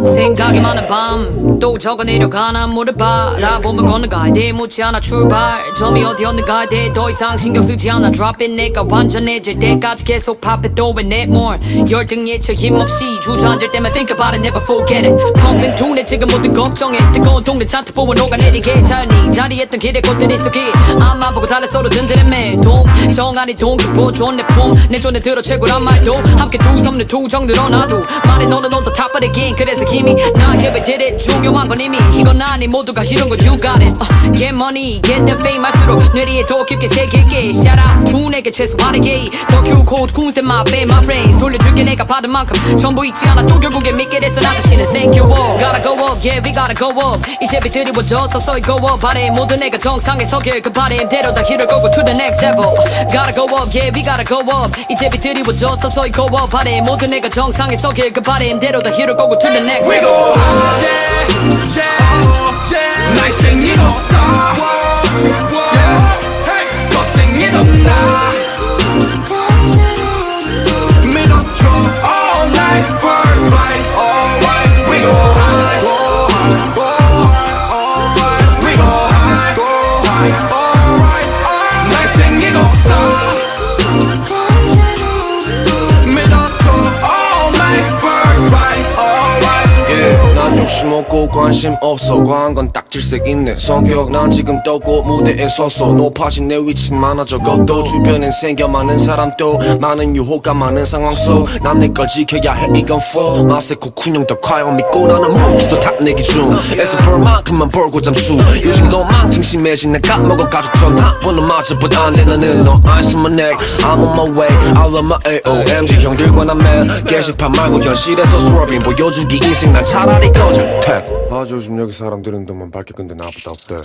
생각이 많은 밤 또 적어 내려가나 물을 바라보며 건너가야 돼 묻지 않아 출발점이 어디였는가에 대해 더 이상 신경 쓰지 않아 Drop it 내가 완전해질 때까지 계속 pop it 또 왜 내 more 열등 예측 힘없이 주저앉을 때만 think about it never forget it 펌핑 둔에 지금 모든 걱정에 뜨거운 동네 잔뜩 보고 녹아내리게 자연히 자리했던 길의 꽃들이 속이 앞만 보고 달래 서로 든든해 동정아니 동기보 좋은 내품내 손에 들어 최고란 말도 함께 두 손을 투정 늘어놔도 말해 너는 on the top of the game 그래서 힘이 나에게 왜 did it 중요한 건 이미 이건 아니 모두가 이런 거 you got it Get money get the fame 할수록 뇌리에 더 깊게 새길게 Shout out to 내게 최소한의 예의 더 키우고 who's in my fame my friends 돌려줄게 내가 받은 만큼 전부 잊지 않아 또 결국에 믿게 됐어 나 자신을 thank you all Gotta go up yeah we gotta go up 이제 비드리워져 서서히 go up 바래 모두 내가 정상에 서길 그 바램대로 다 길을 걸고 to the next level Gotta go up yeah we gotta go up 이제 비드리워져 서서히 go up 바래 모두 내가 정상에 서길 그 바램대로 다 길을 걸고 to the next level We go high yeah yeah 날 생긴 없어 겁쟁이던 나 믿어줘 all night first flight alright We go high alright We go high alright 날 생긴 없어 믿어줘 all night first flight alright yeah 난 욕심 없고 관심 없어 과한 건 딱 질색 있네 성격 난 지금 떴고 무대에 서서 높아진 내 위치는 많아져 겉도 주변엔 생겨 많은 사람도 많은 유혹과 많은 상황 속 난 내 걸 지켜야 해 이건 for 맛의 코쿤형 더 과연 믿고 나는 모두도 다 내 기준 애써 벌 만큼만 벌고 잠수 요즘 너만큼 심해진 내 까먹어 가족 전화번호 맞아 but 안 돼 나는 너 I'm on my neck I'm on my way I love my AOMG 형들과 난 매일 게시판 말고 현실에서 스werving 보여주기 인생 난 차라리 꺼져 아주 요즘 여기 사람들은 너만 밝게 근데 나보다 없대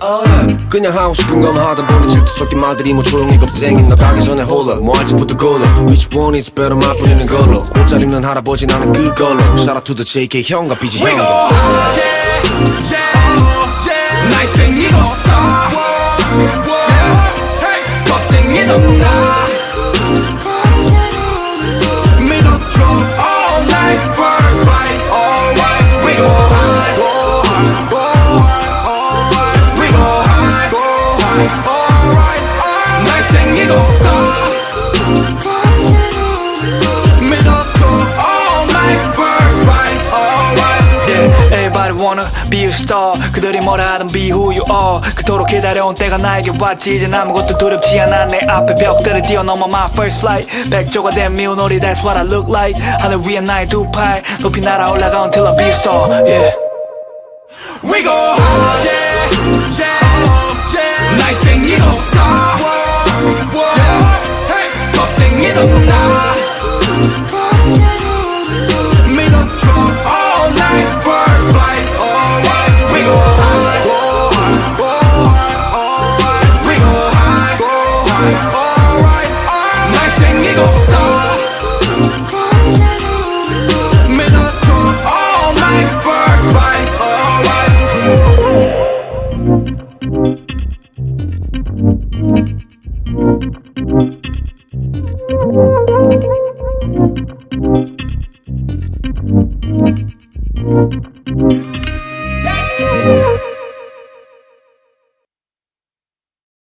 그냥 하고 싶은 것만 하다 보니 질투 섞인 말들이 뭐 조용히 겁쟁이 너 가기 전에 홀라 뭐 할지부터 골라 Which one is better 말 뿌리는 걸로 옷잘 입는 할아버지 나는 그걸로 Shout out to the JK 형과 BG We 형 go high yeah yeah 날 생긴 없어 겁쟁이던 나 믿어줘 all night first flight alright We go high We go high alright 날 생긴 없어 믿어줘 all night first flight alright Yeah, everybody wanna be a star 그들이 뭐라 하든 be who you are 그토록 기다려온 때가 나에게 왔지 이젠 아무것도 두렵지 않아 내 앞에 벽들을 뛰어넘어 my first flight 백조가 된 미운놀이 that's what I look like 하늘 위에 나의 두 팔 높이 날아올라가 until I be a star yeah We go high yeah yeah 날 생긴 없어 겁쟁이던 나